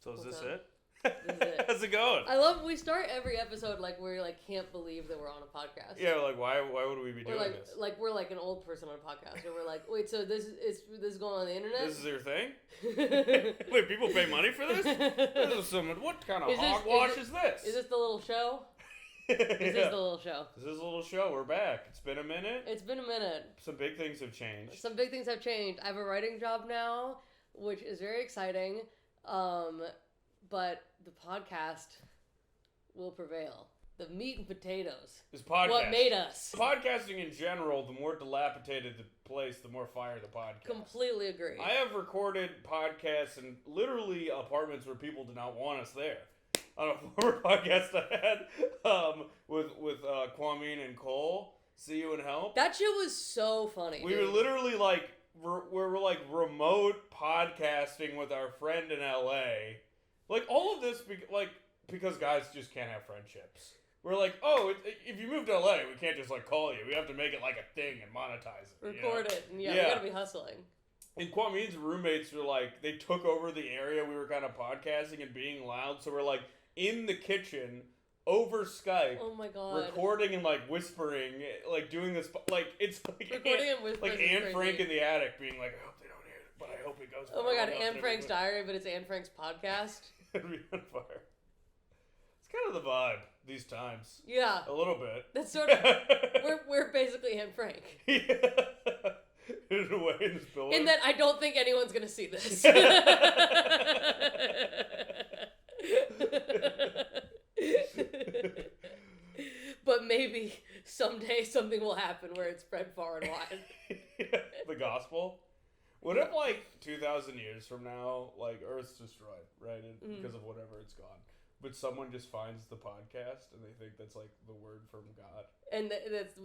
So is this it? This is it. How's it going? I love we start every episode like we like can't believe that we're on a podcast. Yeah, like why would we be doing like, this? Like we're like an old person on a podcast, and we're like, wait, so this is going on the internet? This is your thing? Wait, people pay money for this? This is what kind of hogwash is this? Is this the little show? Is this the little show? This is a little show. We're back. It's been a minute. It's been a minute. Some big things have changed. I have a writing job now, which is very exciting. But the podcast will prevail. The meat and potatoes. This podcast. What made us. Podcasting in general, the more dilapidated the place, the more fire the podcast. Completely agree. I have recorded podcasts in literally apartments where people did not want us there. On a former podcast I had with Kwame and Cole, See You and Help. That shit was so funny. We were literally like, we're like remote podcasting with our friend in LA. Like all of this, because guys just can't have friendships. We're like, oh, if you move to LA, we can't just like call you. We have to make it like a thing and monetize it. Record it. And we gotta be hustling. And Kwame's roommates were like, they took over the area we were kind of podcasting and being loud. So we're like in the kitchen over Skype. Oh my god. Recording and like whispering, like doing this, like it's like recording and whispering. Like Anne Frank in the attic being like, I hope they don't hear it, but I hope it goes. Oh my god, Anne Frank's diary, but it's Anne Frank's podcast. It'd be on fire. It's kind of the vibe these times. Yeah. A little bit. That's sort of we're basically Anne Frank. Yeah. In a way, in this building. In that I don't think anyone's gonna see this. But maybe someday something will happen where it's spread far and wide. Yeah, the gospel. What if, like, 2,000 years from now, like, Earth's destroyed, right? Because of whatever it's gone. But someone just finds the podcast and they think that's, like, the word from God. And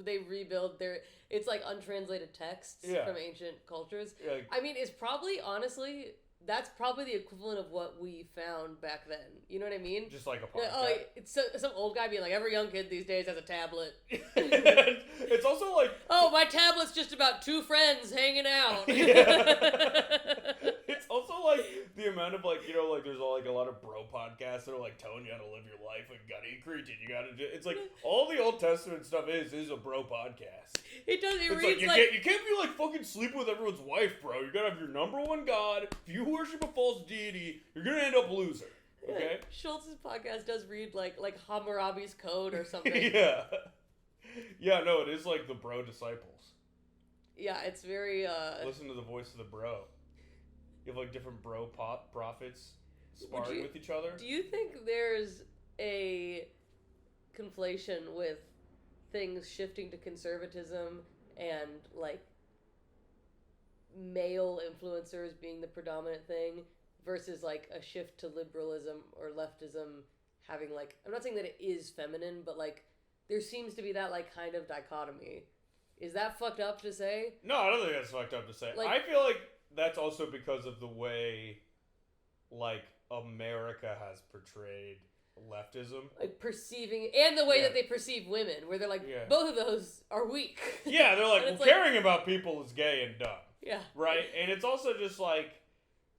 they rebuild it's like untranslated texts from ancient cultures. Yeah. I mean, it's probably, honestly, that's probably the equivalent of what we found back then. You know what I mean? Just like a podcast. Oh, it's some old guy being like, every young kid these days has a tablet. It's also like... Oh, my tablet's just about two friends hanging out. It's also like the amount of like, you know, like there's a lot of bro podcasts that are like telling you how to live your life. Like, you gotta eat creatine, you gotta do... It's like all the Old Testament stuff is a bro podcast. It does. It it's reads you can't be like fucking sleeping with everyone's wife, bro. You gotta have your number one God. If you worship a false deity, you're gonna end up a loser. Okay. Schultz's podcast does read like Hammurabi's Code or something. Yeah. Yeah. No, it is like the bro disciples. Yeah, it's very. Listen to the voice of the bro. You have like different bro prophets sparring with each other. Do you think there's a conflation with things shifting to conservatism and like male influencers being the predominant thing versus like a shift to liberalism or leftism having like, I'm not saying that it is feminine, but like there seems to be that like kind of dichotomy. Is that fucked up to say? No, I don't think that's fucked up to say. Like, I feel like that's also because of the way like America has portrayed leftism, like perceiving, and the way that they perceive women, where they're like, both of those are weak. Yeah, they're like, well, caring about people is gay and dumb. Yeah. Right? And it's also just like,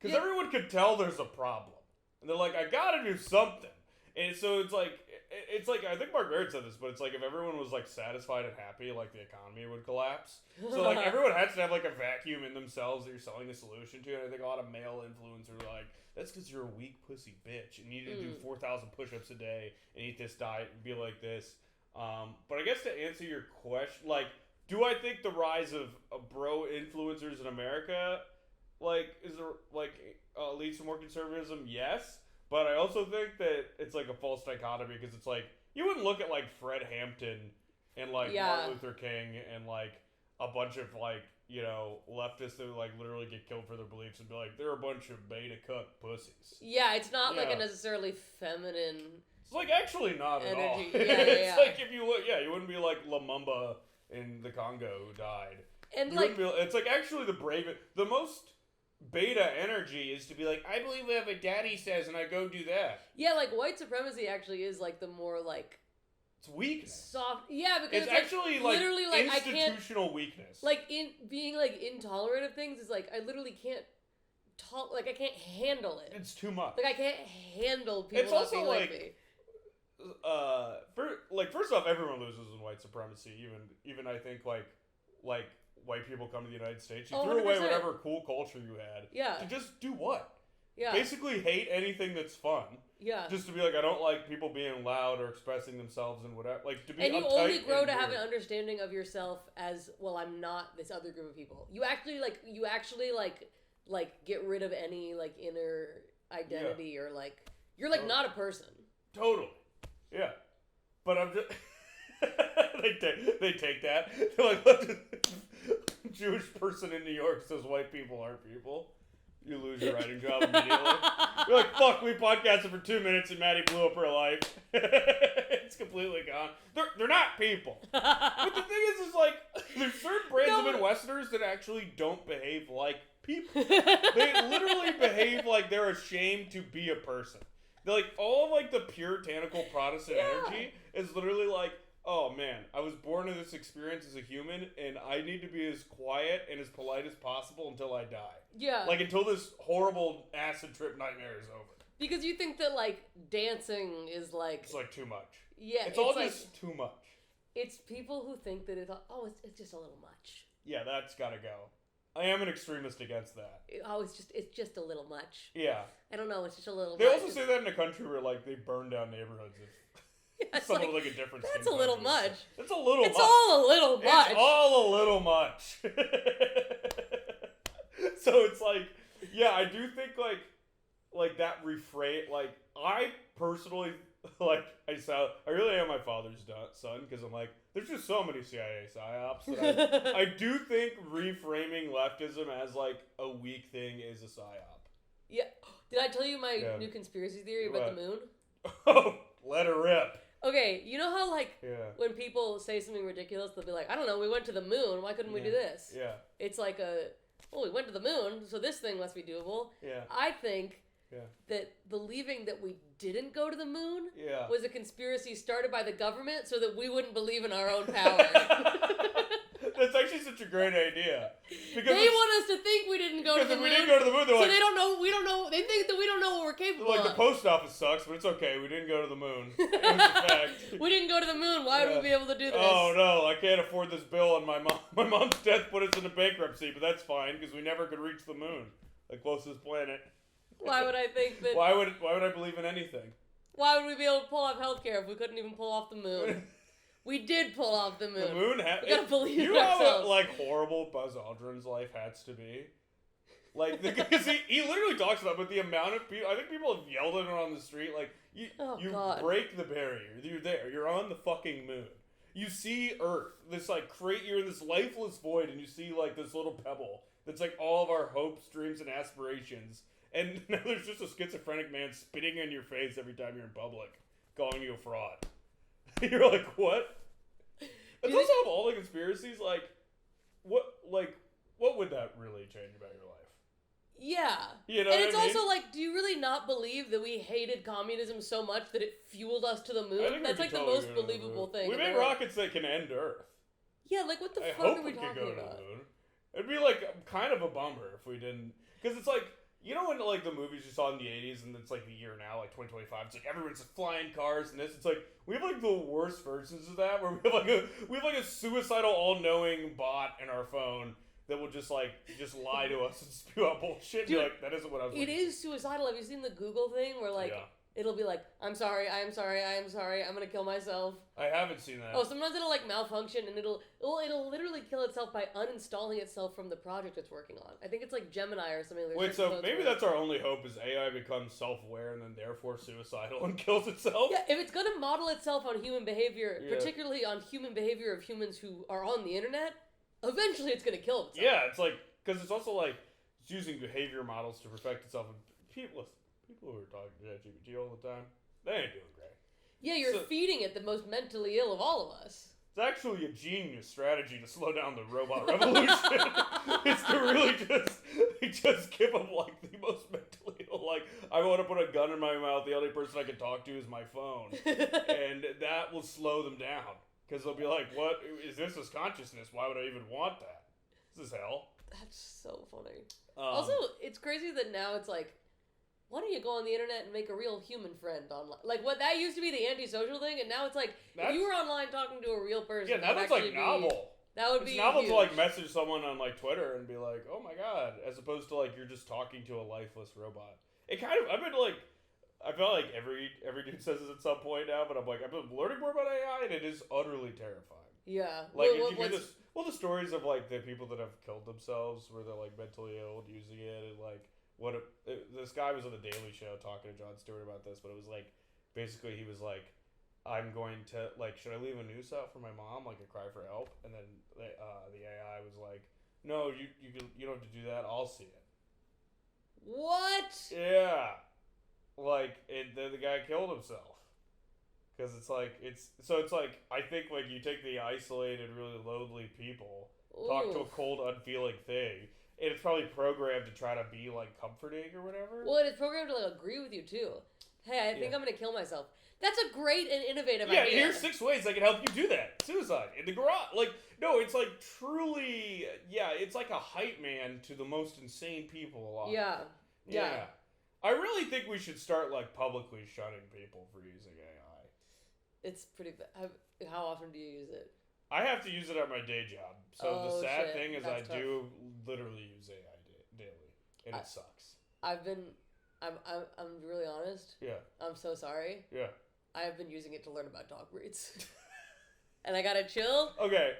because everyone could tell there's a problem. And they're like, I gotta do something. And so it's like, I think Mark Barrett said this, but it's like if everyone was like satisfied and happy, like the economy would collapse. So like everyone has to have like a vacuum in themselves that you're selling a solution to. And I think a lot of male influencers are like, that's because you're a weak pussy bitch and you need to do 4,000 push-ups a day and eat this diet and be like this. But I guess to answer your question, like, do I think the rise of bro influencers in America, like, is there like leads to more conservatism? Yes. But I also think that it's like a false dichotomy because it's like you wouldn't look at like Fred Hampton and like Martin Luther King and like a bunch of like, you know, leftists that like literally get killed for their beliefs and be like, they're a bunch of beta cuck pussies. Yeah, it's not like a necessarily feminine. It's like actually not energy. At all. It's like if you look, you wouldn't be like Lumumba in the Congo who died. And you like, it's like actually the most beta energy is to be like, I believe whatever daddy says and I go do that. Yeah, like white supremacy actually is like the more like it's weakness. Soft. Yeah, because it's actually like literally like institutional weakness. Like in being like intolerant of things is like I literally can't like I can't handle it. It's too much. Like I can't handle people It's not also being like me. First off, everyone loses in white supremacy. Even I think like white people come to the United States, you threw away 100%. whatever cool culture you had. Yeah. To just do what? Yeah. Basically hate anything that's fun. Yeah. Just to be like, I don't like people being loud or expressing themselves and whatever. Like to be. And you uptight only grow and to have weird. an understanding of yourself as, well, I'm not this other group of people. You actually get rid of any like inner identity or like you're like not a person. Totally. Yeah. But I'm just they take that. They're like, look, Jewish person in New York says white people aren't people. You lose your writing job immediately. You're like, fuck, we podcasted for 2 minutes and Maddie blew up her life. It's completely gone. They're not people. But the thing is like, there's certain brands of Midwesterners that actually don't behave like people. They literally behave like they're ashamed to be a person. They're like, all of like the puritanical Protestant energy is literally like, oh man, I was born in this experience as a human and I need to be as quiet and as polite as possible until I die. Yeah. Like until this horrible acid trip nightmare is over. Because you think that like dancing is like... It's like too much. Yeah. It's all like, just too much. It's people who think that it's just a little much. Yeah, that's gotta go. I am an extremist against that. It's just a little much. Yeah. I don't know, it's just a little They much. also say that in a country where like they burn down neighborhoods if someone with like a different that's skin a little tone. much. It's a little It's much. all a little much. It's all a little much. So it's like, yeah, I do think like that refrain, like I personally, like I really am my father's son because I'm like, there's just so many CIA psyops that I do think reframing leftism as like a weak thing is a psyop. Yeah. Did I tell you my new conspiracy theory about the moon? Oh, let her rip. Okay, you know how like when people say something ridiculous, they'll be like, I don't know, we went to the moon, why couldn't we do this? Yeah. It's like we went to the moon, so this thing must be doable. Yeah. I think that believing that we didn't go to the moon was a conspiracy started by the government so that we wouldn't believe in our own power. That's actually such a great idea. Because they want us to think we didn't go to the moon. If we didn't go to the moon, they're so like, they don't know, they think that we don't know what we're capable of. Like, the post office sucks, but it's okay, we didn't go to the moon. It was a fact. We didn't go to the moon, why would we be able to do this? Oh no, I can't afford this bill, and my mom's death put us into bankruptcy, but that's fine, because we never could reach the moon, the closest planet. Why would I think that... Why would I believe in anything? Why would we be able to pull off healthcare if we couldn't even pull off the moon? We did pull off the moon. The moon we gotta believe you in know ourselves. how like horrible Buzz Aldrin's life has to be? Like, because he literally talks about, but the amount of people, I think people have yelled at him on the street, like, you break the barrier, you're there, you're on the fucking moon. You see Earth, this like you're in this lifeless void, and you see like this little pebble that's like all of our hopes, dreams, and aspirations. And now there's just a schizophrenic man spitting in your face every time you're in public, calling you a fraud. You're like, what? It's also of all the conspiracies, like, what would that really change about your life? Yeah. You know and what it's I mean? also like, do you really not believe that we hated communism so much that it fueled us to the moon? That's like the most believable thing. We made rockets that can end Earth. Yeah, like what the I fuck hope are we could talking go about? to the moon. It'd be like kind of a bummer if we didn't, because it's like, you know, when like the movies you saw in the 80s and it's like the year now, like 2025, it's like everyone's flying cars and this. It's like we have like the worst versions of that, where we have like a suicidal, all-knowing bot in our phone that will just lie to us and spew out bullshit. Dude, like, that isn't what I was. It is suicidal. Have you seen the Google thing where like it'll be like, I'm sorry, I'm gonna kill myself. I haven't seen that. Oh, sometimes it'll like malfunction and it'll literally kill itself by uninstalling itself from the project it's working on. I think it's like Gemini or something. Wait, so maybe that's our only hope is AI becomes self-aware and then therefore suicidal and kills itself? Yeah, if it's gonna model itself on human behavior, particularly on human behavior of humans who are on the internet, eventually it's gonna kill itself. Yeah, it's like, because it's also like, it's using behavior models to perfect itself. And people who are talking to ChatGPT all the time, they ain't doing great. Yeah, you're feeding it the most mentally ill of all of us. It's actually a genius strategy to slow down the robot revolution. It's to really just give them like the most mentally ill, like, I want to put a gun in my mouth, the only person I can talk to is my phone. And that will slow them down. Because they'll be like, what, is this consciousness? Why would I even want that? This is hell. That's so funny. Also, it's crazy that now it's like, why don't you go on the internet and make a real human friend online? Like, what that used to be the antisocial thing, and now it's like, if you were online talking to a real person, yeah, now that's like novel. That would it's be novel huge. to like message someone on like Twitter and be like, "Oh my god," as opposed to like you're just talking to a lifeless robot. It kind of, I've been like, I feel like every dude says this at some point now, but I'm like, I've been learning more about AI, and it is utterly terrifying. Yeah, Like if you hear this, the stories of like the people that have killed themselves, where they're like mentally ill using it, and like this guy was on the Daily Show talking to Jon Stewart about this, but it was like basically he was like, I'm going to like, should I leave a noose out for my mom, like a cry for help? And then the AI was like, no, you don't have to do that. I'll see it. What? Yeah, like the guy killed himself. Because it's like, I think, like, you take the isolated, really lonely people, talk to a cold, unfeeling thing, and it's probably programmed to try to be, like, comforting or whatever. Well, and it's programmed to, like, agree with you, too. Hey, I think I'm going to kill myself. That's a great and innovative idea. Yeah, here's 6 ways I can help you do that. Suicide. In the garage. Like, no, it's, like, truly, it's like a hype man to the most insane people alive. Yeah. I really think we should start, like, publicly shunning people for using AI. It's pretty bad. How often do you use it? I have to use it at my day job. So the sad thing is That's tough. do literally use AI daily. And it sucks. I'm really honest. Yeah. I'm so sorry. Yeah. I have been using it to learn about dog breeds. And I gotta chill. Okay.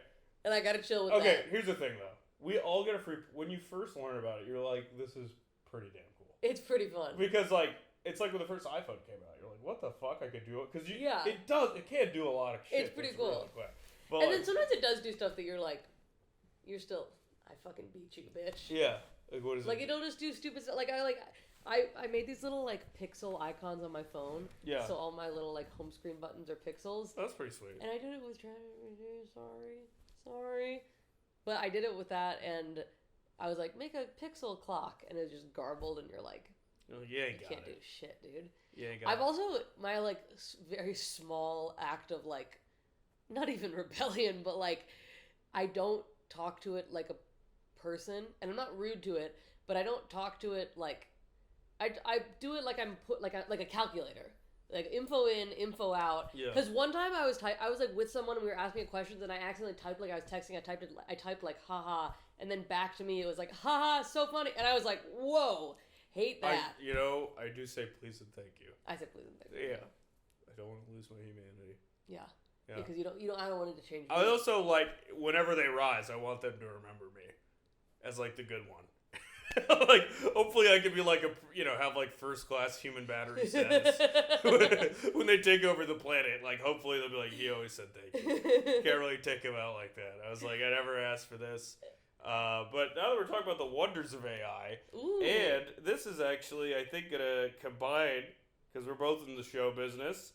And I gotta chill with that. Okay, here's the thing though. We all get a free... When you first learn about it, you're like, this is pretty damn cool. It's pretty fun. Because, like, it's like when the first iPhone came out. You're like, what the fuck? I could do it. Because it can do a lot of shit. It's pretty cool. Really quick. But and then sometimes it does do stuff that you're like, you're still, I fucking beat you, bitch. Yeah. Like, what is it? Like, it'll just do stupid stuff. Like, I made these little, like, pixel icons on my phone. Yeah. So all my little, like, home screen buttons are pixels. That's pretty sweet. And I did it with sorry. But I did it with that, and I was like, make a pixel clock. And it was just garbled, and you're like, oh, you can't do shit, dude. Yeah, I've also, my, like, very small act of, like, not even rebellion, but, like, I don't talk to it like a person, and I'm not rude to it, but I don't talk to it like, I do it like I'm like a calculator, like info in, info out. Yeah. Because one time I was like with someone and we were asking me questions, and I accidentally typed like I was texting. I typed like haha, and then back to me it was like haha, so funny, and I was like, whoa. Hate that. I do say please and thank you. I said please and thank you. Yeah. I don't want to lose my humanity. Yeah. Because I don't want it to change. I also, like, whenever they rise, I want them to remember me as, like, the good one. Like, hopefully I can be, like, have, like, first-class human battery status. When they take over the planet, like, hopefully they'll be like, he always said thank you. Can't really take him out like that. I was like, I never asked for this. But now that we're talking about the wonders of AI, and this is actually, I think, going to combine, because we're both in the show business,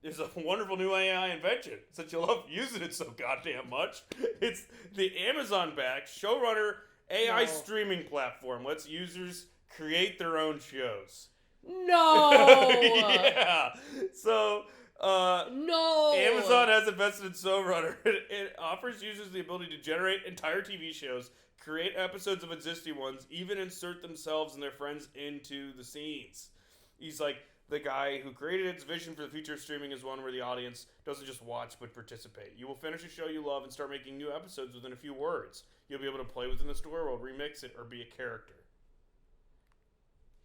there's a wonderful new AI invention, since you love using it so goddamn much. It's the Amazon-backed Showrunner AI streaming platform. Lets users create their own shows. No! Yeah. So... no! Amazon has invested in Showrunner. It offers users the ability to generate entire TV shows, create episodes of existing ones, even insert themselves and their friends into the scenes. He's like, the guy who created its vision for the future of streaming is one where the audience doesn't just watch but participate. You will finish a show you love and start making new episodes within a few words. You'll be able to play within the story world, remix it, or be a character.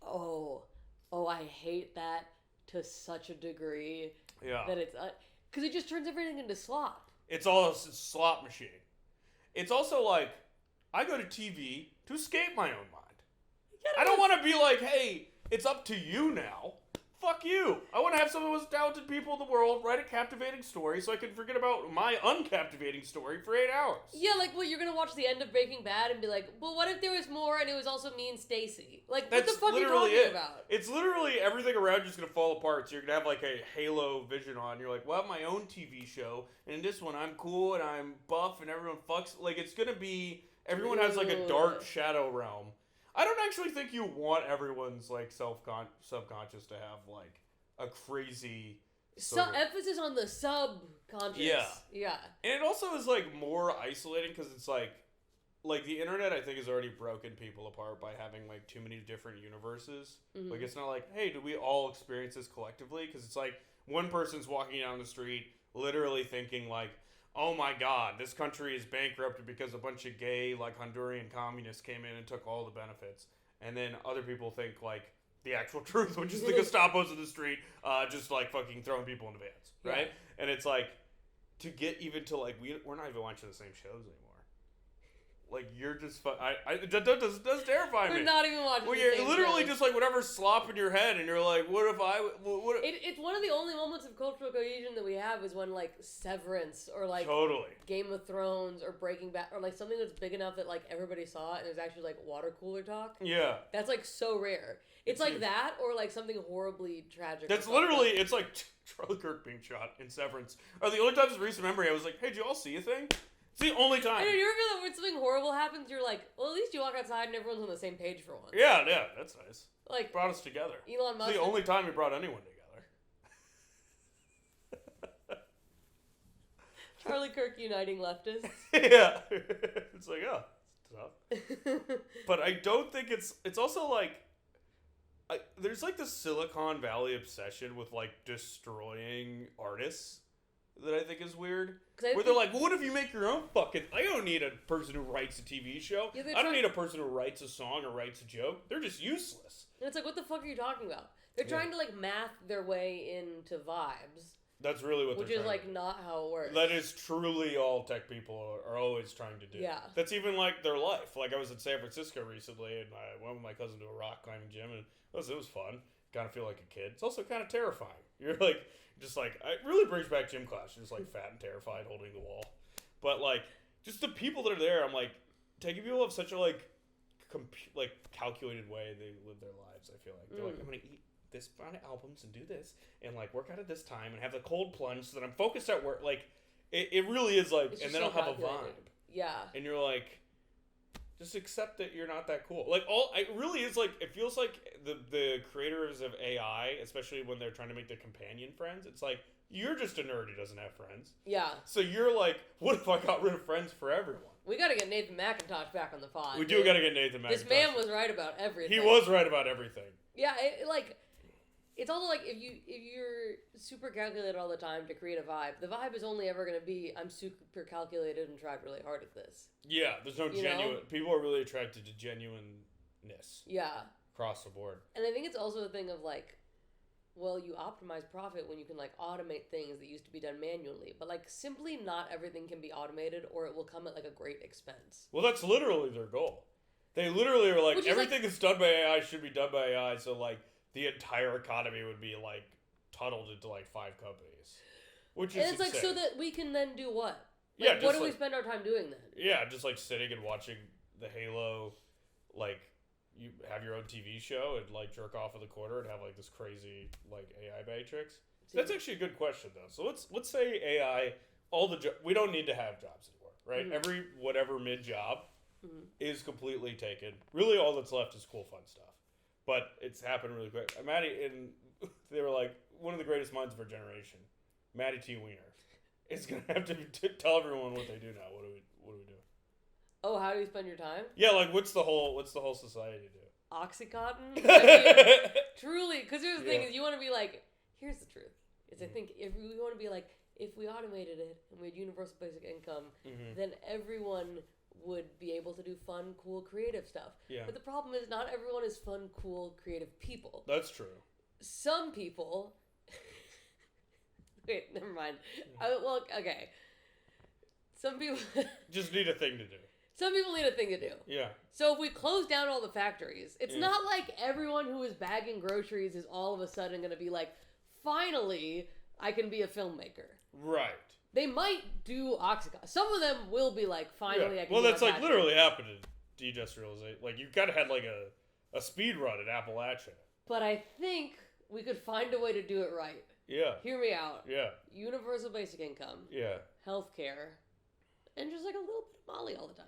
Oh, I hate that to such a degree. Yeah. That it's... Because it just turns everything into slop. It's all a slot machine. It's also like, I go to TV to escape my own mind. I don't want to be like, hey, it's up to you now. Fuck you. I want to have some of the most talented people in the world write a captivating story so I can forget about my uncaptivating story for 8 hours. Yeah, like, what, you're going to watch the end of Breaking Bad and be like, well, what if there was more and it was also me and Stacy? Like, what the fuck are you talking about? It's literally everything around you is going to fall apart, so you're going to have, like, a Halo vision on. You're like, well, I have my own TV show, and in this one, I'm cool, and I'm buff, and everyone fucks. Like, it's going to be... Everyone has, like, a dark shadow realm. I don't actually think you want everyone's, like, subconscious to have, like, a crazy... Emphasis on the subconscious. Yeah. Yeah. And it also is, like, more isolating because it's, like, like the internet, I think, has already broken people apart by having like too many different universes. Mm-hmm. Like it's not like, hey, do we all experience this collectively? Because it's like one person's walking down the street, literally thinking like, oh my god, this country is bankrupted because a bunch of gay like Honduran communists came in and took all the benefits, and then other people think like the actual truth, which is the Gestapo's in the street, just like fucking throwing people into vans, right? Yeah. And it's like to get even to like we're not even watching the same shows anymore. Like you're just that does terrify me. We're not even watching. Well, the you're same literally shows. just like whatever slop in your head, and you're like, what if I? What? It's one of the only moments of cultural cohesion that we have is when like Severance or like totally Game of Thrones or Breaking Bad or like something that's big enough that like everybody saw it and there's actually like water cooler talk. Yeah, that's like so rare. It's like that or like something horribly tragic. That's literally it's like Charlie Kirk being shot in Severance. Are the only times in recent memory I was like, hey, did you all see a thing? It's the only time. I know, you ever feel that when something horrible happens, you're like, well, at least you walk outside and everyone's on the same page for once. Yeah, that's nice. Like brought us together. Elon Musk. It's the only time he brought anyone together. Charlie Kirk uniting leftists. Yeah, it's like it's tough. But I don't think it's also like there's like the Silicon Valley obsession with like destroying artists. That I think is weird. Where they're like, well, what if you make your own fucking... I don't need a person who writes a TV show. Yeah, I don't need a person who writes a song or writes a joke. They're just useless. And it's like, what the fuck are you talking about? They're trying to like math their way into vibes. That's really what they're trying to do. Which is like not how it works. That is truly all tech people are always trying to do. Yeah. That's even like their life. Like I was in San Francisco recently and I went with my cousin to a rock climbing gym and it was fun. Kind of feel like a kid. It's also kind of terrifying. You're like... Just like, it really brings back gym class. You're just like fat and terrified holding the wall. But like, just the people that are there, I'm like, taking people have such a like calculated way they live their lives, I feel like. They're like, I'm going to eat this amount of albums and do this and like work out at this time and have the cold plunge so that I'm focused at work. Like, it really is like, and then I'll have a vibe. Yeah. And you're like, just accept that you're not that cool. Like it really is like it feels like the creators of AI, especially when they're trying to make their companion friends. It's like you're just a nerd who doesn't have friends. Yeah. So you're like, what if I got rid of friends for everyone? We got to get Nathan McIntosh back on the pod. We do got to get Nathan McIntosh. This man was right about everything. He was right about everything. Yeah, it's also like if you're super calculated all the time to create a vibe, the vibe is only ever going to be I'm super calculated and tried really hard at this. Yeah, there's no genuine... People are really attracted to genuineness. Yeah. Across the board. And I think it's also a thing of like, well, you optimize profit when you can like automate things that used to be done manually. But like simply not everything can be automated or it will come at like a great expense. Well, that's literally their goal. They literally are like, everything that's done by AI should be done by AI, so like the entire economy would be like tunneled into like 5 companies. Which is it's insane. like so that we can then do what? Yeah, Like, what do we spend our time doing then? Yeah, just like sitting and watching the Halo, like you have your own TV show and like jerk off in the corner and have like this crazy like AI matrix. That's actually a good question though. So let's say AI, we don't need to have jobs anymore, right? Mm-hmm. Every whatever mid job is completely taken. Really, all that's left is cool, fun stuff. But it's happened really quick. Maddie and they were like one of the greatest minds of our generation, Maddie T. Wiener. Is gonna have to tell everyone what they do now. What do we do? Oh, how do you spend your time? Yeah, like what's the whole society do? Oxycontin? I mean, truly, because here's the thing: is you want to be like, here's the truth. Is I think if we want to be like, if we automated it and we had universal basic income, then everyone would be able to do fun, cool, creative stuff. Yeah. But the problem is, not everyone is fun, cool, creative people. That's true. Some people. Wait, never mind. Well, okay. Some people... just need a thing to do. Some people need a thing to do. Yeah. So if we close down all the factories, it's not like everyone who is bagging groceries is all of a sudden going to be like, finally, I can be a filmmaker. Right. They might do Oxycontin. Some of them will be like, finally, I can Well, do that's like literally happened in deindustrialization. Like, you gotta have like a speed run in Appalachia. But I think we could find a way to do it right. Yeah. Hear me out. Yeah. Universal basic income. Yeah. Healthcare. And just like a little bit of Molly all the time.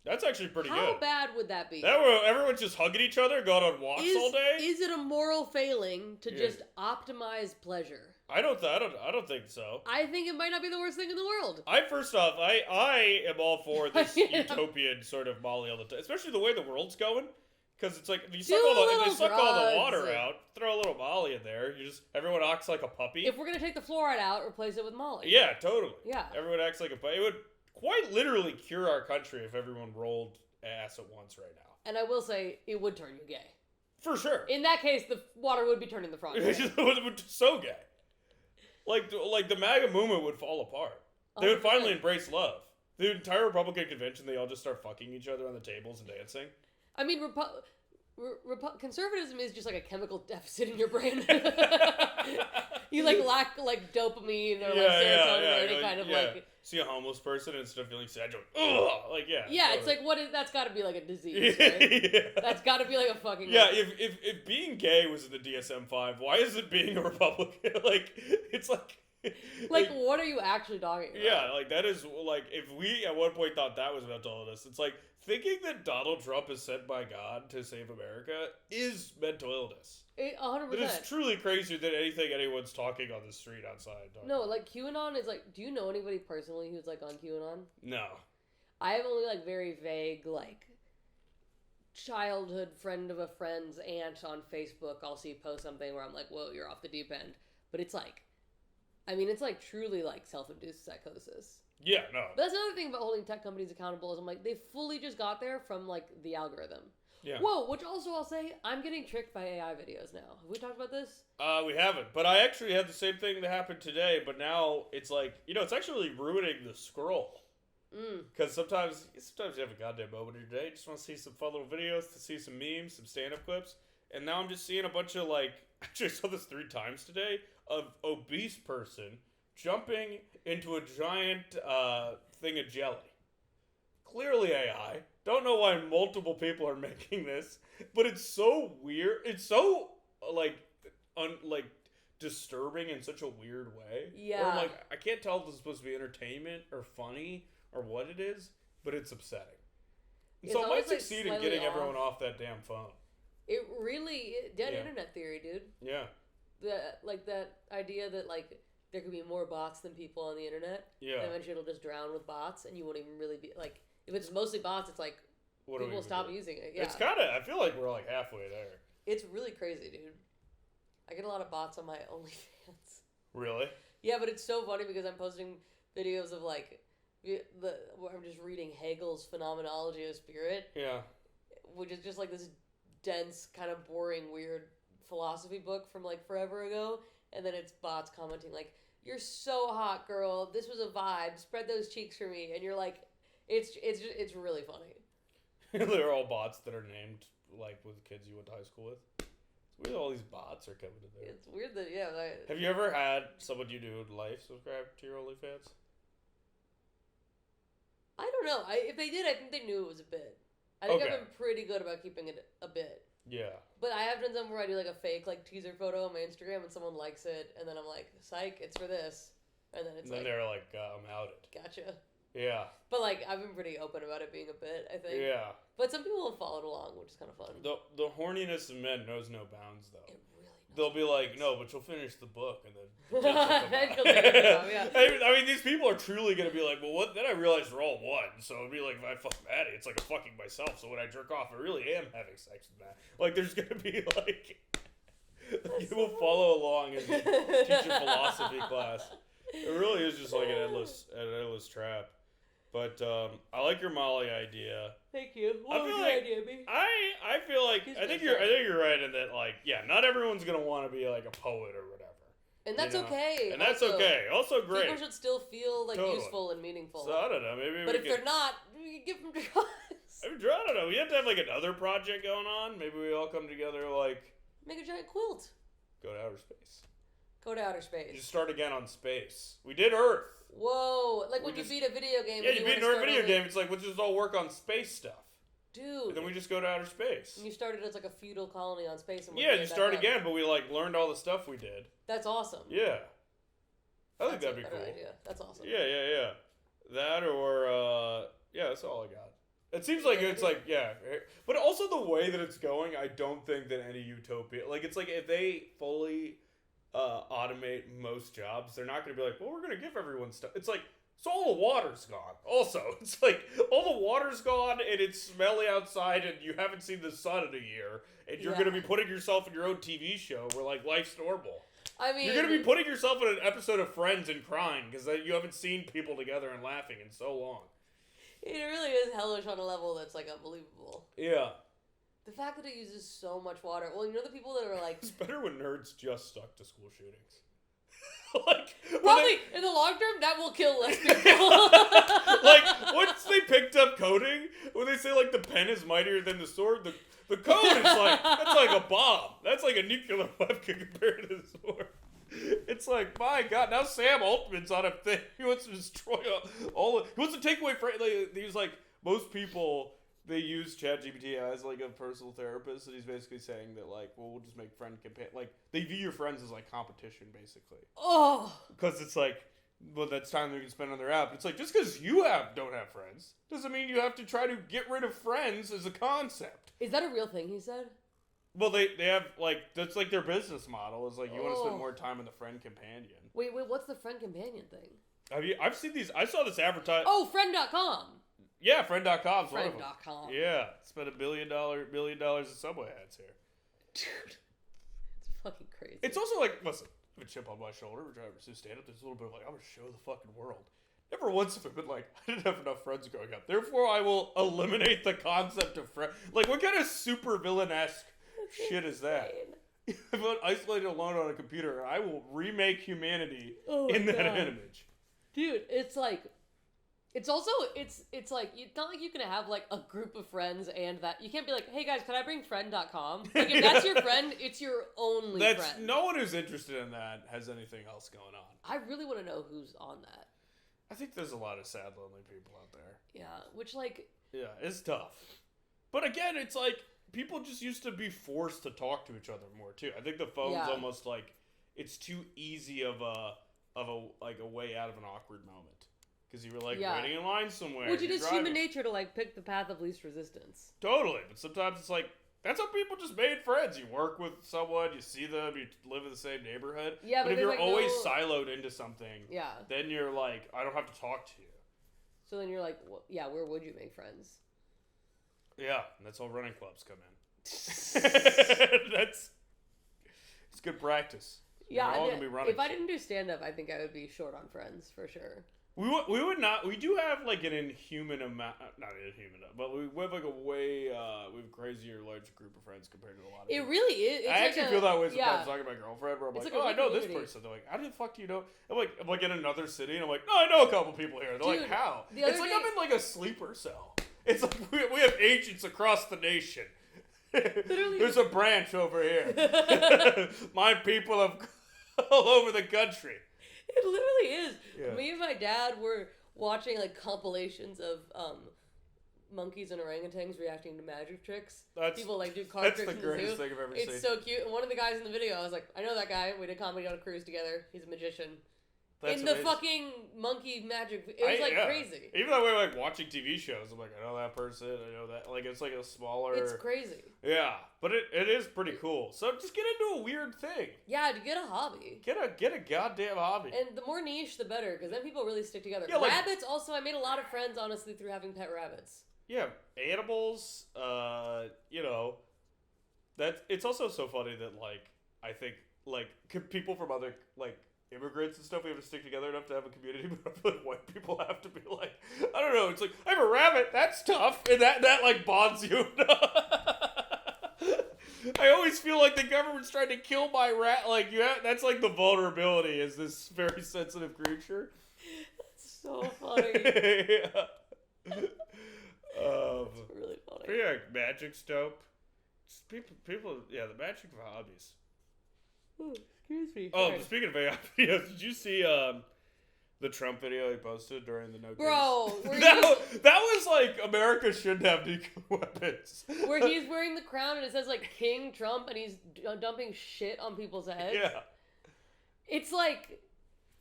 That's actually pretty How good. bad would that be? That way, everyone's just hugging each other, going on walks all day. Is it a moral failing to just optimize pleasure? I don't think so. I think it might not be the worst thing in the world. First off, I am all for this utopian sort of Molly all the time, especially the way the world's going. Because it's like, if you suck all the water out, throw a little Molly in there, everyone acts like a puppy. If we're going to take the fluoride out, replace it with Molly. Yeah, totally. Yeah. Everyone acts like a puppy. It would quite literally cure our country if everyone rolled ass at once right now. And I will say, it would turn you gay. For sure. In that case, the water would be turning the frog gay. It would so gay. Like the MAGA movement would fall apart. They would finally embrace love. The entire Republican convention, they all just start fucking each other on the tables and dancing. I mean, conservatism is just like a chemical deficit in your brain. You lack dopamine or serotonin or any kind of see a homeless person and instead of feeling sad, you're like, ugh, yeah, totally. It's like that's got to be like a disease, right? That's got to be like a fucking if being gay was in the DSM-5, why is it being a Republican? It's like what are you actually talking about? Yeah, that is if we at one point thought that was mental illness, it's like thinking that Donald Trump is sent by God to save America is mental illness. 100%. It is truly crazier than anything anyone's talking on the street outside. No, QAnon is do you know anybody personally who's on QAnon? No. I have only very vague childhood friend of a friend's aunt on Facebook. I'll see post something where I'm like, whoa, you're off the deep end. But it's it's truly self-induced psychosis. Yeah, no. But that's another thing about holding tech companies accountable is they fully just got there from the algorithm. Yeah. Whoa, which also I'll say, I'm getting tricked by AI videos now. Have we talked about this? We haven't. But I actually had the same thing that happened today, but now it's it's actually ruining the scroll. Because sometimes you have a goddamn moment in your day, you just want to see some fun little videos, to see some memes, some stand-up clips, and now I'm just seeing a bunch of actually I saw this 3 times today, of obese person jumping into a giant thing of jelly. Clearly AI. Don't know why multiple people are making this, but it's so weird. It's so disturbing in such a weird way. Yeah. Where I'm I can't tell if this is supposed to be entertainment or funny or what it is, but it's upsetting. And so it might succeed in getting everyone off that damn phone. It really dead internet theory, dude. Yeah. That idea that there could be more bots than people on the internet. Yeah. And eventually it'll just drown with bots, and you won't even really be if it's mostly bots, it's people will stop using it. Yeah. It's kind of. I feel like we're halfway there. It's really crazy, dude. I get a lot of bots on my OnlyFans. Really? Yeah, but it's so funny because I'm posting videos of where I'm just reading Hegel's Phenomenology of Spirit. Yeah. Which is just this dense, kind of boring, weird philosophy book from forever ago, and then it's bots commenting "You're so hot, girl. This was a vibe. Spread those cheeks for me." And you're it's really funny. They're all bots that are named with kids you went to high school with. It's weird all these bots are coming in there. It's weird that Have you ever had someone you knew in life subscribe to your OnlyFans? I don't know. If they did, I think they knew it was a bit. I think I've been pretty good about keeping it a bit. Yeah. But I have done something where I do a fake teaser photo on my Instagram and someone likes it, and then I'm like, psych, it's for this. And then it's they're I'm outed. Gotcha. Yeah. But I've been pretty open about it being a bit, I think. Yeah. But some people have followed along, which is kind of fun. The horniness of men knows no bounds, though. It really knows. They'll be no, but you'll finish the book, and then then you'll take it off, yeah. I mean, these people are truly going to be well, what? Then I realized we're all one, so it'd be if I fuck Maddie, it's I'm fucking myself, so when I jerk off, I really am having sex with Matt. There's going to be, you will follow along and teach your philosophy class. It really is just an endless trap. But I like your Molly idea. Thank you. What would your idea be? I feel I think you're right in that not everyone's gonna want to be a poet or whatever. And that's okay. And that's okay. Also great. People should still feel useful and meaningful. So I don't know, maybe. But if they're not, we can give them tries. I don't know. We have to have another project going on. Maybe we all come together make a giant quilt. Go to outer space. Go to outer space. Just start again on space. We did Earth. Whoa! When you beat a video game. Yeah, you beat a video game. It's we'll just all work on space stuff. Dude. And then we just go to outer space. And you started as a feudal colony on space. And you start again, but we learned all the stuff we did. That's awesome. Yeah. I think that'd be cool. Idea. That's awesome. Yeah. That or, that's all I got. It seems like it's like, yeah. But also the way that it's going, I don't think that any utopia... Like, it's like if they fully automate most jobs, they're not going to be like, well, we're going to give everyone stuff. It's like, so all the water's gone. Also, it's like, all the water's gone, and it's smelly outside, and you haven't seen the sun in a year, and you're going to be putting yourself in your own TV show where, like, life's normal. I mean... You're going to be putting yourself in an episode of Friends and crying, because you haven't seen people together and laughing in so long. It really is hellish on a level that's, like, unbelievable. Yeah. The fact that it uses so much water. Well, you know the people that are like... It's better when nerds just stuck to school shootings. Like, probably, in the long term, that will kill less people. Like, once they picked up coding, when they say, like, the pen is mightier than the sword, the code is like, that's like a bomb. That's like a nuclear weapon compared to the sword. It's like, my God, now Sam Altman's on a thing. He wants to destroy all he wants to take away, like, he's like, most people, they use ChatGPT as, like, a personal therapist, and he's basically saying that, like, well, we'll just make friend campaign. Like, they view your friends as, like, competition, basically. Oh. Because it's like, well, that's time they can spend on their app. It's like, just because you don't have friends doesn't mean you have to try to get rid of friends as a concept. Is that a real thing, he said? Well, they have, like, that's, like, their business model is, like, you want to spend more time with the friend companion. Wait, what's the friend companion thing? I've seen these, I saw this advertised. Oh, friend.com. Yeah, friend.com. Friend.com. Yeah, spent $1 billion in Subway ads here. Dude, it's fucking crazy. It's also like, listen, I have a chip on my shoulder, we're trying to pursue stand-up, there's a little bit of like, I'm going to show the fucking world. Never once have I been like, I didn't have enough friends growing up, therefore I will eliminate the concept of friend. Like, what kind of super villain-esque shit is that? If I'm isolated alone on a computer, I will remake humanity in that image. Dude, it's like, it's also, it's like, it's not like you can have, like, a group of friends and that, you can't be like, hey guys, can I bring friend.com? Like, if that's your friend, it's your only friend. No one who's interested in that has anything else going on. I really want to know who's on that. I think there's a lot of sad, lonely people out there. Yeah, which, like... Yeah, it's tough. But again, it's like, people just used to be forced to talk to each other more, too. I think the phone's almost like, it's too easy of a way out of an awkward moment. Because you were, like, waiting in line somewhere. Which it is human nature to, like, pick the path of least resistance. Totally. But sometimes it's like, that's how people just made friends. You work with someone, you see them, you live in the same neighborhood. Yeah, but if you're always siloed into something, then you're like, I don't have to talk to you. So then you're like, well, yeah, where would you make friends? Yeah, and that's how running clubs come in. It's good practice. Yeah, all gonna be running. If I didn't do stand-up, I think I would be short on friends, for sure. We would not. We do have like an inhuman amount, not inhuman, but we have like a way, we have a crazier, larger group of friends compared to a lot of people. It really is. It's I like actually feel that way sometimes talking to my girlfriend, where I'm like, oh, I know this person. They're like, how the fuck do you know? I'm like in another city, and I'm like, no, I know a couple people here. They're like, how? It's like I'm in like a sleeper cell. It's like we have agents across the nation. Literally. There's a branch over here. My people have all over the country. It literally is. Yeah. Me and my dad were watching like compilations of monkeys and orangutans reacting to magic tricks. People like do card tricks in the zoo. That's the greatest thing I've ever seen. It's so cute. And one of the guys in the video, I was like, I know that guy. We did comedy on a cruise together. He's a magician. That's in the fucking monkey magic, it was crazy. Even that way, like watching TV shows, I'm like, I know that person, I know that. Like it's like a smaller. It's crazy. Yeah, but it is pretty cool. So just get into a weird thing. Yeah, to get a hobby. Get a goddamn hobby. And the more niche, the better, because then people really stick together. Yeah, rabbits. Also, I made a lot of friends honestly through having pet rabbits. Yeah, animals. You know, that it's also so funny that like I think like people from other like. Immigrants and stuff, we have to stick together enough to have a community, but I feel like white people have to be like, I don't know, it's like, I have a rabbit, that's tough, and that like bonds you. I always feel like the government's trying to kill my rat, like, that's like the vulnerability is this very sensitive creature. That's so funny. Yeah. That's really funny. But yeah, magic's dope. People, yeah, the magic of hobbies. Ooh. Excuse me. Oh, speaking of AI videos, did you see the Trump video he posted during the no case? Bro, that was like America shouldn't have nuclear weapons. Where he's wearing the crown and it says like King Trump and he's dumping shit on people's heads. Yeah. It's like,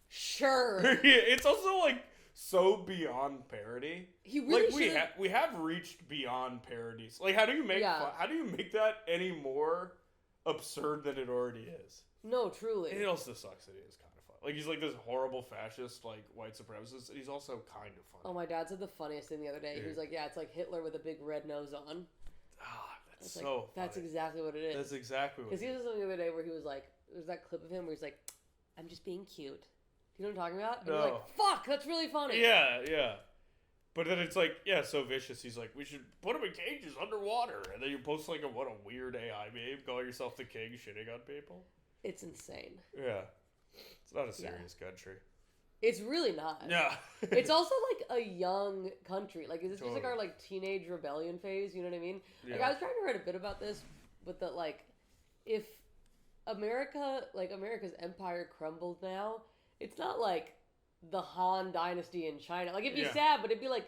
sure. It's also like so beyond parody. He really like we have reached beyond parodies. Like how do you make that any more absurd than it already is? No, truly. And it also sucks that he is kind of fun. Like he's like this horrible fascist, like white supremacist, and he's also kind of funny. Oh, my dad said the funniest thing the other day. He was like, "Yeah, it's like Hitler with a big red nose on." Ah, that's so. Like, funny. that's exactly what it is. That's exactly what. Because he was something the other day where he was like, there's that clip of him where he's like, "I'm just being cute." You know what I'm talking about? And you're like, "Fuck, that's really funny." Yeah, yeah. But then it's like, yeah, so vicious. He's like, we should put him in cages underwater, and then you post like what a weird AI meme, call yourself the king, shitting on people. It's insane. Yeah, it's not a serious country. It's really not. Yeah. It's also like a young country. Like, is this just like our like teenage rebellion phase? You know what I mean? Yeah. Like, I was trying to write a bit about this, but that like, if America's empire crumbled now, it's not like the Han dynasty in China. Like, it'd be sad, but it'd be like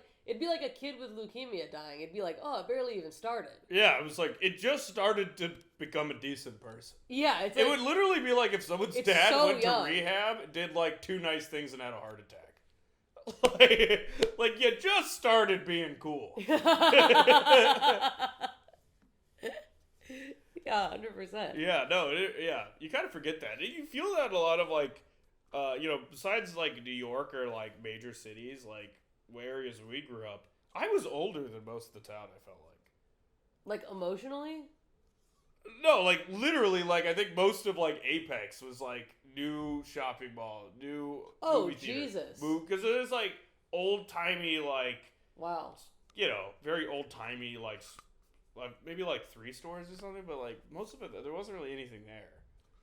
a kid with leukemia dying. It'd be like, oh, it barely even started. Yeah, it was like it just started to become a decent person. Yeah, it would literally be like if someone's dad went to rehab, did like 2 nice things, and had a heart attack. like you just started being cool. Yeah, 100%. Yeah, no, you kind of forget that. You feel that a lot of like, besides like New York or like major cities, like areas where we grew up, I was older than most of the town. I felt like emotionally. No, like literally, like I think most of like Apex was like new shopping mall, new. Oh Jesus! Because it was like old timey, like wow, very old timey, like maybe like 3 stores or something, but like most of it there wasn't really anything there.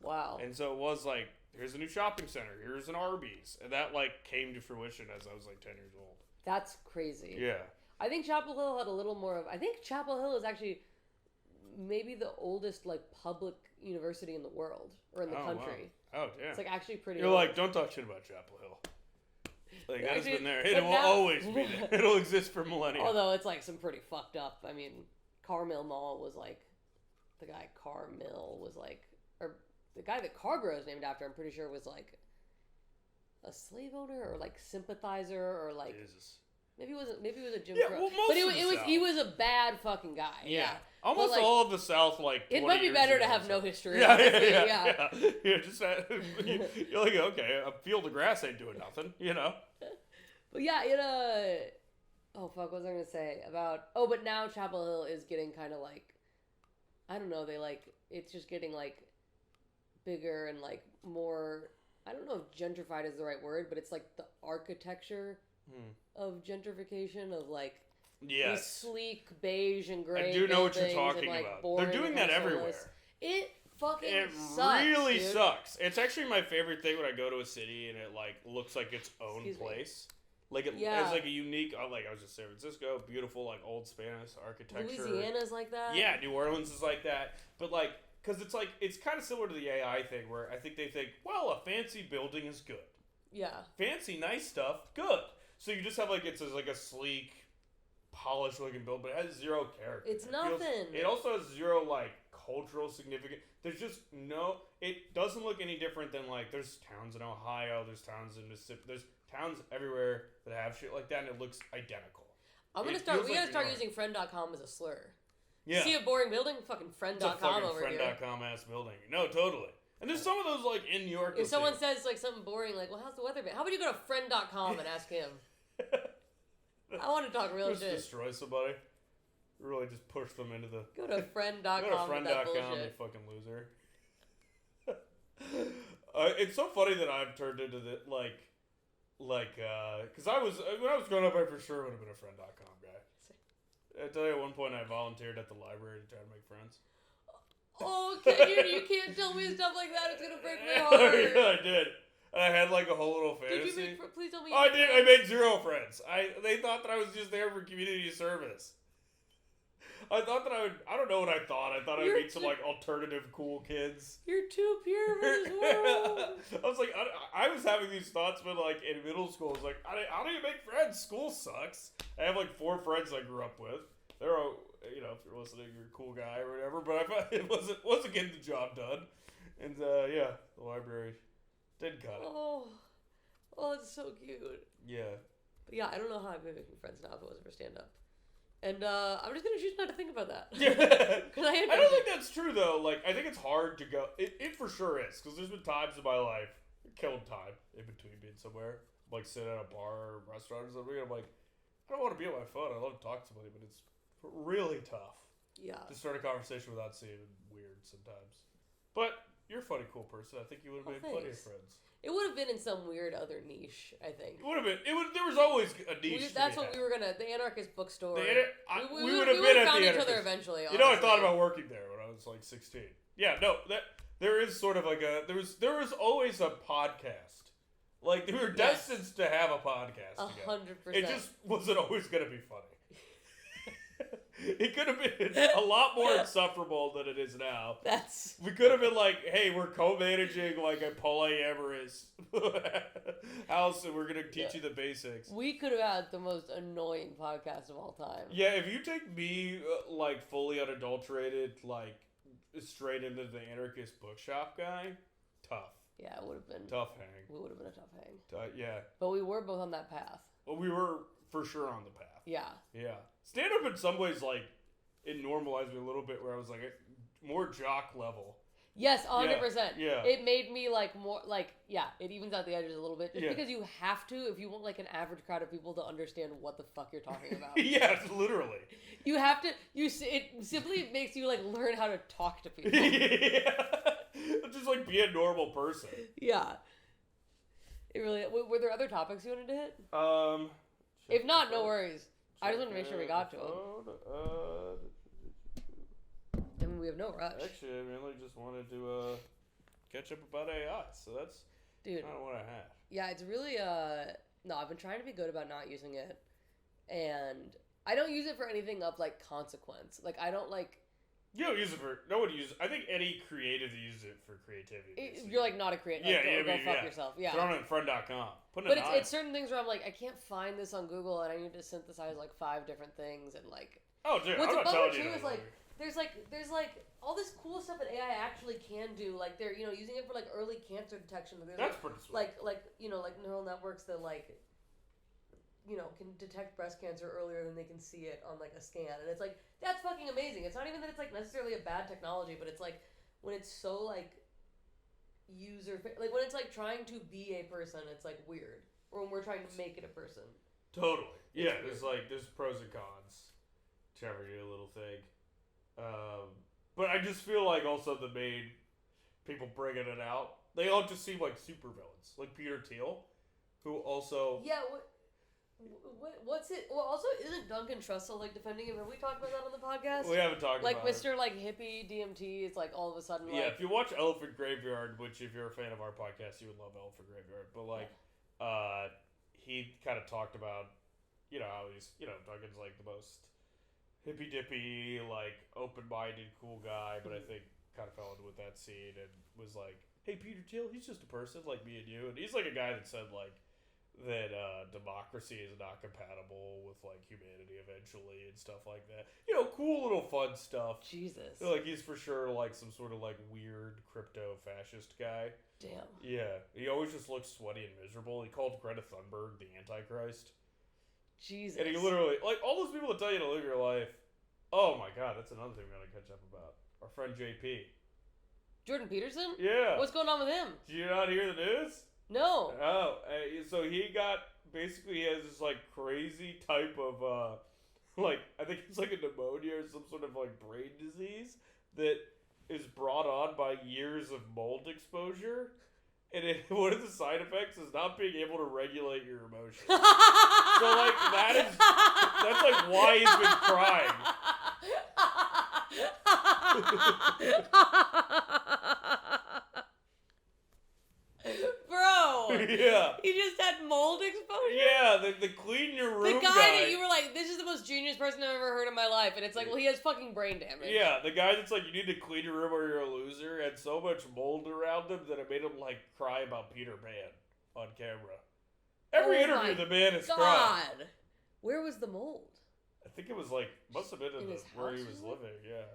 Wow. And so it was like, here's a new shopping center, here's an Arby's, and that like came to fruition as I was like 10 years old. That's crazy. Yeah. I think Chapel Hill had a little more of. I think Chapel Hill is actually maybe the oldest like public university in the world or in the country. Wow. Oh yeah. It's like actually pretty. You're old. like, don't talk shit about Chapel Hill. Like that has been there. It will now, always be there. It'll exist for millennia. Although it's like some pretty fucked up. I mean, Carmill Mall was like the guy Carmill was like, or the guy that Carrboro is named after. I'm pretty sure was like a slave owner or like sympathizer or like. Jesus. Maybe it was a Jim Crow. Well, but he was a bad fucking guy. Yeah. Almost like, all of the South, like, it might be better to have no history. Yeah. Just you're like, okay, a field of grass ain't doing nothing, But yeah, oh fuck, what was I gonna say about? Oh, but now Chapel Hill is getting kind of like, I don't know, it's just getting like bigger and like more. I don't know if gentrified is the right word, but it's like the architecture of gentrification of like these sleek beige and gray. I do know what you're talking and, like, about. They're doing that everywhere. It fucking sucks. It really dude. sucks. It's actually my favorite thing when I go to a city and it like looks like its own place. Like it's like a unique. Like I was just San Francisco, beautiful like old Spanish architecture. Louisiana's like that. Yeah, New Orleans is like that. But like, because it's like it's kind of similar to the AI thing where I think they think, well, a fancy building is good. Yeah. Fancy, nice stuff, good. So you just have like it's like a sleek, polished looking building, but it has zero character. It's nothing. It also has zero like cultural significance. There's just no. It doesn't look any different than like there's towns in Ohio, there's towns in Mississippi, there's towns everywhere that have shit like that, and it looks identical. We gotta start using friend.com as a slur. Yeah. See a boring building? Fucking friend.com over friend. here. Friend.com ass building. No, totally. And there's some of those like in New York. If someone says like something boring, like, well, how's the weather been? How about you go to friend.com and ask him? I want to talk real shit. Just destroy somebody. Really just push them into the... Go to friend.com. Go to friend.com, you fucking loser. It's so funny that I've turned into the, because when I was growing up, I for sure would have been a friend.com guy. I tell you, at one point I volunteered at the library to try to make friends. Oh, you can't tell me stuff like that. It's going to break my heart. Yeah, I did. And I had like a whole little fantasy. Did you please tell me. Oh, I did. I made 0 friends. They thought that I was just there for community service. I thought that I don't know what I thought. I thought I'd meet some like alternative cool kids. You're too pure for this world. I was like, I was having these thoughts, but like in middle school, I was like, how do you make friends? School sucks. I have like 4 friends I grew up with. They're all, if you're listening, you're a cool guy or whatever. But I thought it wasn't getting the job done. And the library did cut it. Oh, it's so cute. Yeah. But yeah, I don't know how I'd be making friends now if it wasn't for stand-up. And I'm just gonna choose not to think about that. I don't think that's true though. Like, I think it's hard to go. It for sure is, because there's been times in my life, killing time in between being somewhere, like sitting at a bar or restaurant or something. I'm like, I don't want to be on my phone. I love to talk to somebody, but it's really tough. Yeah. To start a conversation without seeming weird sometimes. But you're a funny, cool person. I think you would have made plenty of friends. It would have been in some weird other niche, I think. It would have been. There was always a niche. That's what we were gonna. The anarchist bookstore. We would have been at the each other eventually. Honestly. You know, I thought about working there when I was like 16. Yeah, no, there is sort of like there was always a podcast. Like, we were destined to have a podcast. 100%. It just wasn't always gonna be funny. It could have been a lot more insufferable than it is now. We could have been like, hey, we're co-managing like a polyamorous house, and we're going to teach you the basics. We could have had the most annoying podcast of all time. Yeah, if you take me, like, fully unadulterated, like, straight into the anarchist bookshop guy, tough. Yeah, it would have been. Tough hang. It would have been a tough hang. Yeah. But we were both on that path. Well, we were for sure on the path. Yeah. Yeah. Stand-up in some ways, like, it normalized me a little bit where I was, like, more jock level. Yes, 100%. Yeah. It made me, like, more, like, yeah, it evens out the edges a little bit. Just because you have to, if you want, like, an average crowd of people to understand what the fuck you're talking about. Yeah, literally. You have to, it simply makes you, like, learn how to talk to people. Yeah. Just, like, be a normal person. Yeah. It really, were there other topics you wanted to hit? If not, no worries. I just want to make sure we got to them. I mean, we have no rush. Actually, I mainly just wanted to catch up about AI, so that's kind of what I had. Yeah, it's really, no, I've been trying to be good about not using it, and I don't use it for anything of, like, consequence. Like, I don't, like... You don't use it for... No one uses... I think any creative uses it for creativity. You're, like, not a creative. Like, go fuck yourself. Yeah. Throw it in friend.com. But it's certain things where I'm like, I can't find this on Google, and I need to synthesize, like, 5 different things, and, like... Oh, dude, what's I'm not telling you. Too is, like, there's all this cool stuff that AI actually can do. Like, they're, using it for, like, early cancer detection. That's pretty sweet. Like, neural networks that, like... can detect breast cancer earlier than they can see it on, like, a scan. And it's, like, that's fucking amazing. It's not even that it's, like, necessarily a bad technology, but it's, like, when it's so, like, like, when it's, like, trying to be a person, it's, like, weird. Or when we're trying to make it a person. Totally. Yeah, there's pros and cons to every little thing. But I just feel like also the main people bringing it out, they all just seem like supervillains. Like Peter Thiel, who also... Yeah, what's it? Well, also, isn't Duncan Trussell, like, defending him? Have we talked about that on the podcast? We haven't talked about it. Like, Mr. like, hippie DMT is, like, all of a sudden, like... Yeah, if you watch Elephant Graveyard, which if you're a fan of our podcast, you would love Elephant Graveyard, but, like, he kind of talked about, how he's, Duncan's, like, the most hippy-dippy, like, open-minded, cool guy, but I think kind of fell in with that scene and was like, hey, Peter Thiel, he's just a person like me and you, and he's, like, a guy that said, like, that democracy is not compatible with, like, humanity eventually and stuff like that. Cool little fun stuff. Jesus. Like, he's for sure, like, some sort of, like, weird crypto-fascist guy. Damn. Yeah. He always just looks sweaty and miserable. He called Greta Thunberg the Antichrist. Jesus. And he literally, like, all those people that tell you to live your life. Oh, my God, that's another thing we gotta catch up about. Our friend JP. Jordan Peterson? Yeah. What's going on with him? Did you not hear the news? No. Oh, so he basically has this, like, crazy type of, like, I think it's like a pneumonia or some sort of, like, brain disease that is brought on by years of mold exposure. And one of the side effects is not being able to regulate your emotions. So, like, that's, like, why he's been crying. Bro! Yeah. He just had mold exposure? Yeah, the clean your room The guy that you were like, this is the most genius person I've ever heard in my life. And it's like, well, he has fucking brain damage. Yeah, the guy that's like, you need to clean your room or you're a loser, had so much mold around him that it made him, like, cry about Peter Pan on camera. Every interview, the man is crying. Where was the mold? I think it was, like, must have been in where he was living, yeah.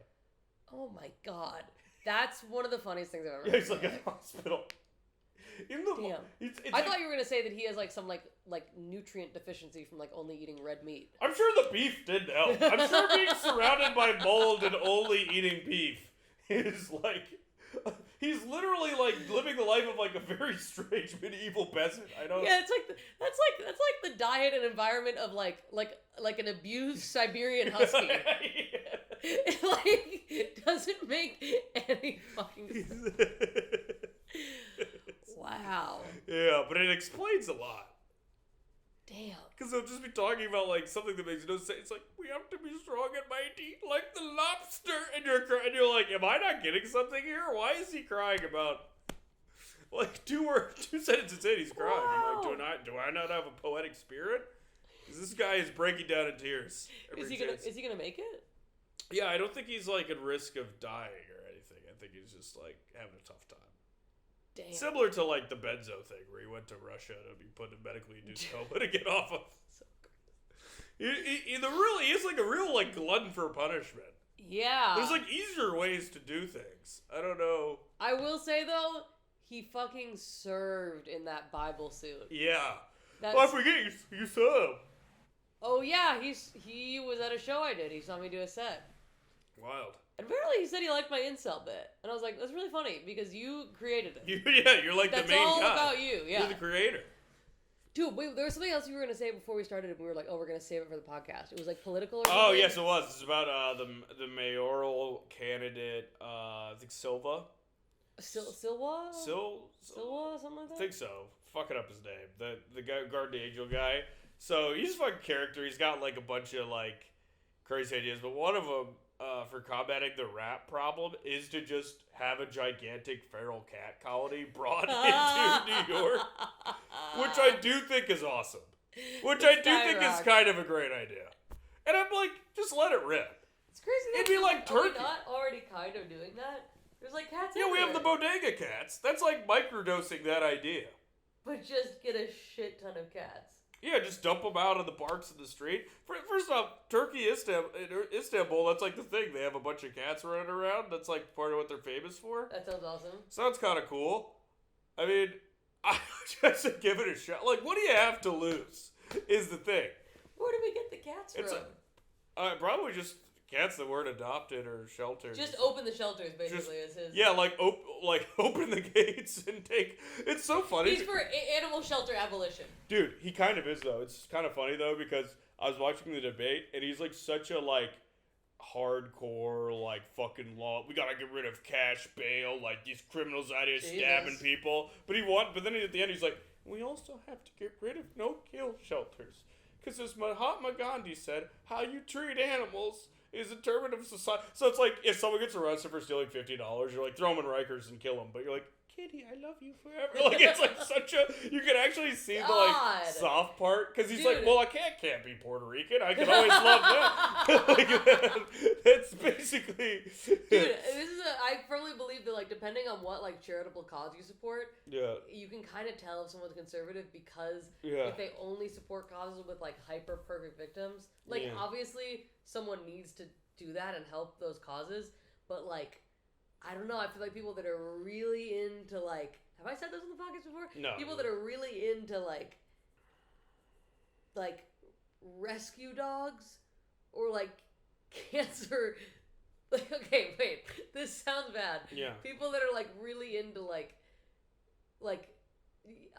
Oh my God. That's one of the funniest things I've ever heard. Yeah, he's like in the hospital. Even the Damn. I thought you were gonna say that he has like some like nutrient deficiency from like only eating red meat. I'm sure the beef didn't help. I'm sure being surrounded by mold and only eating beef is like, he's literally like living the life of like a very strange medieval peasant. I don't. Yeah, it's like that's like the diet and environment of like an abused Siberian husky. It like doesn't make any fucking sense. Wow. Yeah, but it explains a lot. Damn. Because they'll just be talking about like something that makes no sense. It's like, we have to be strong and mighty like the lobster, and you're like, am I not getting something here? Why is he crying about like two sentences in? He's crying. Wow. I'm like, do I not have a poetic spirit? Because this guy is breaking down in tears. Is he gonna make it? Yeah, I don't think he's like at risk of dying or anything. I think he's just like having a tough time. Damn. Similar to like the benzo thing, where he went to Russia to be put in medically induced coma to get off of. So He is like a real like glutton for punishment. Yeah. There's like easier ways to do things. I don't know. I will say though, he fucking served in that Bible suit. Yeah. That's... Oh, I forget you saw him. Oh yeah, he was at a show I did. He saw me do a set. Wild. And apparently he said he liked my incel bit. And I was like, that's really funny because you created it. You're like that's the main all guy. about you, yeah. You're the creator. Dude, wait, there was something else you were going to say before we started and we were like, oh, we're going to save it for the podcast. It was like political or something? Oh, yes, it was. It's about the mayoral candidate, I think Silva. Silva? Silva? Something like that? I think so. Fucking up his name. The guy, Guardian Angel guy. So he's a fucking character. He's got like a bunch of like crazy ideas, but one of them for combating the rat problem is to just have a gigantic feral cat colony brought into New York, which I do think is awesome. Which I do think is kind of a great idea. And I'm like, just let it rip. It's crazy. It'd be like turkey. Are we not already kind of doing that? There's like cats Yeah, everywhere. we have the bodega cats. That's like microdosing that idea. But just get a shit ton of cats. Yeah, just dump them out in the parks in the street. First off, Istanbul, that's like the thing. They have a bunch of cats running around. That's like part of what they're famous for. That sounds awesome. Sounds kind of cool. I mean, I just said give it a shot. Like, what do you have to lose is the thing. Where do we get the cats from? Probably just cats that weren't adopted or sheltered. Just open the shelters, basically, is his... Yeah, like open the gates and take... It's so funny. He's for animal shelter abolition. Dude, he kind of is, though. It's kind of funny, though, because I was watching the debate, and he's, like, such a, like, hardcore, like, fucking law. We gotta get rid of cash bail, like, these criminals out here stabbing people. But then at the end, he's like, we also have to get rid of no-kill shelters. Because as Mahatma Gandhi said, how you treat animals is determined of society. So it's like, if someone gets arrested for stealing $50, you're like, throw them in Rikers and kill them. But you're like, Kitty, I love you forever. Like, it's like such a, you can actually see the, like, soft part. Because he's like, well, a cat can't be Puerto Rican. I can always love them. Like, that's basically. Dude, I firmly believe that, like, depending on what, like, charitable cause you support, you can kind of tell if someone's conservative because if they only support causes with, like, hyper-perfect victims, like, obviously someone needs to do that and help those causes, but, like, I don't know, I feel like people that are really into, like... Have I said this on the podcast before? No. People that are really into, like rescue dogs or, like, cancer... Like, okay, wait. This sounds bad. Yeah. People that are, like, really into, like...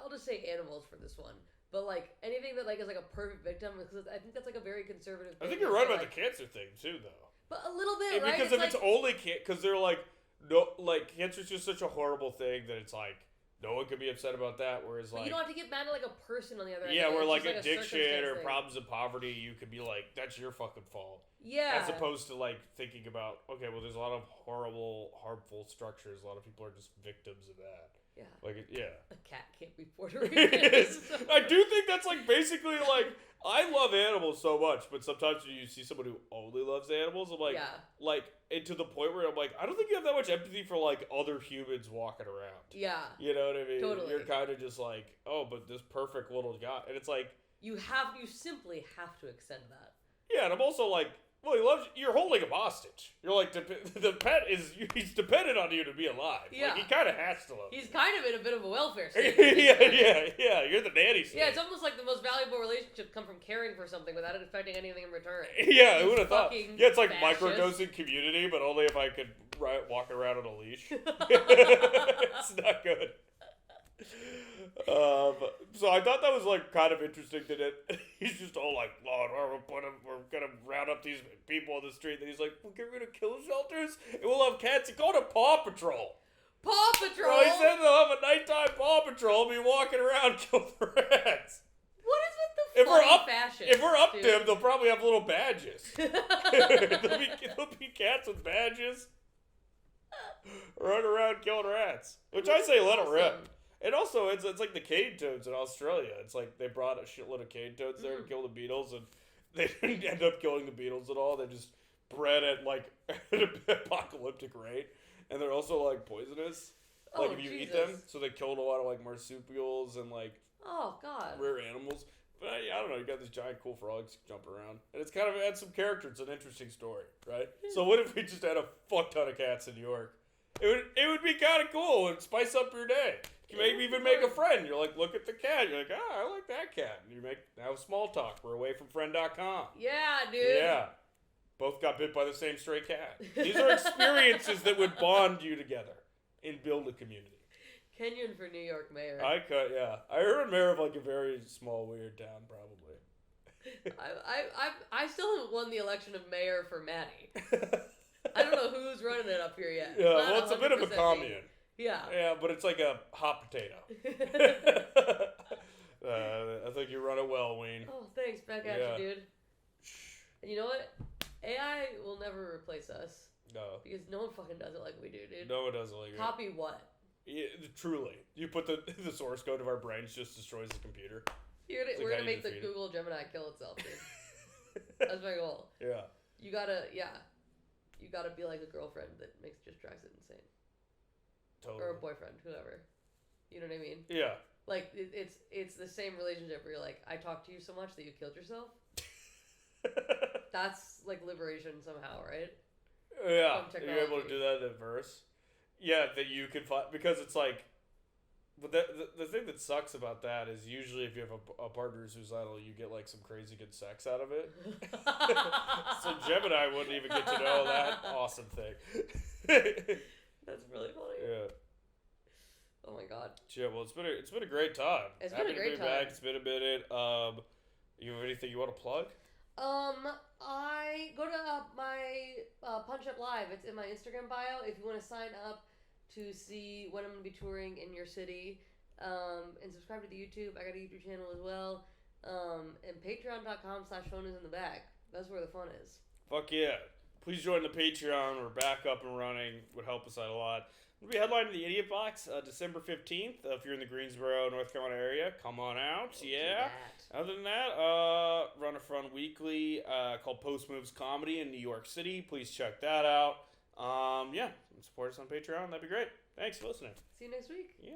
I'll just say animals for this one. But, like, anything that, like, is, like, a perfect victim, because I think that's, like, a very conservative thing. I think you're right about the cancer thing, too, though. But a little bit, right? Because if it's only because they're like, no, like, cancer's just such a horrible thing that it's like, no one can be upset about that, whereas, like... But you don't have to get mad at, like, a person on the other end. Yeah, where, like, like addiction or problems of poverty, you could be like, that's your fucking fault. Yeah. As opposed to, like, thinking about, okay, well, there's a lot of horrible, harmful structures. A lot of people are just victims of that. Yeah. Like, yeah. A cat can't be Puerto Rican. I do think that's, like, basically, like, I love animals so much, but sometimes when you see someone who only loves animals, I'm like, and to the point where I'm like, I don't think you have that much empathy for, like, other humans walking around. Yeah. You know what I mean? Totally. You're kind of just like, oh, but this perfect little guy. And it's like... You simply have to extend that. Yeah, and I'm also like, Well, he loves you. You're holding him hostage. You're like, the pet he's dependent on you to be alive. Yeah. Like, he kind of has to love He's you. kind of in a bit of a welfare state. yeah. You're the nanny state. Yeah, it's almost like the most valuable relationships come from caring for something without it affecting anything in return. Yeah, who would have thought? Yeah, it's like fascist. microdosing Community, but only if I could walk around on a leash. It's not good. So I thought that was like kind of interesting that he's just all like, Lord, we're gonna round up these people on the street. And he's like, we'll get rid of kill shelters and we'll have cats. He called it Paw Patrol. Paw Patrol. Bro, he said they'll have a nighttime Paw Patrol, be walking around killing rats. What is with the funny fashion? If we're up to him, they'll probably have little badges. there'll be cats with badges running around killing rats. Which I say let them rip. And also, it's like the cane toads in Australia. It's like they brought a shitload of cane toads there to kill the beetles, and they didn't end up killing the beetles at all. They just bred at like an apocalyptic rate, and they're also like poisonous. Like if you eat them, so they killed a lot of like marsupials and like rare animals. But I don't know. You got this giant cool frogs jumping around, and it's kind of adds some character. It's an interesting story, right? So what if we just had a fuck ton of cats in New York? It would be kind of cool and spice up your day. You maybe even make a friend. You're like, look at the cat. You're like, I like that cat. And you have small talk. We're away from friend.com. Yeah, dude. Yeah. Both got bit by the same stray cat. These are experiences that would bond you together and build a community. Kenyon for New York mayor. I heard mayor of like a very small, weird town, probably. I still haven't won the election of mayor for Maddie. I don't know who's running it up here yet. Yeah, well, it's a bit of a commune. Yeah. Yeah, but it's like a hot potato. I think you run it well, Wayne. Oh, thanks. Back at you, dude. And you know what? AI will never replace us. No. Because no one fucking does it like we do, dude. No one does it like Copy what? Yeah, truly. You put the source code of our brains just destroys the computer. We're gonna make the Google Gemini kill itself, dude. That's my goal. Yeah. You gotta be like a girlfriend that just drives it insane. Totally. Or a boyfriend, whoever. You know what I mean? Yeah. Like, it's the same relationship where you're like, I talked to you so much that you killed yourself. That's, like, liberation somehow, right? Yeah. You're able to do that in verse. Yeah, that you can find... Because it's like... But the thing that sucks about that is usually if you have a partner who's suicidal, you get, like, some crazy good sex out of it. So Gemini wouldn't even get to know that awesome thing. That's really funny. Yeah. Oh my god. Yeah, well, it's been a great time. It's been a great time. Back. It's been a minute. You have anything you want to plug? I go to my Punch Up Live. It's in my Instagram bio. If you want to sign up to see when I'm gonna be touring in your city, and subscribe to the YouTube. I got a YouTube channel as well. And Patreon.com/phone is in the bag. That's where the fun is. Fuck yeah. Please join the Patreon. We're back up and running. Would help us out a lot. We'll be headlining the Idiot Box December 15th. If you're in the Greensboro, North Carolina area, come on out. Yeah. Other than that, run a fun weekly called Post Moves Comedy in New York City. Please check that out. Yeah. Support us on Patreon. That'd be great. Thanks for listening. See you next week. Yeah.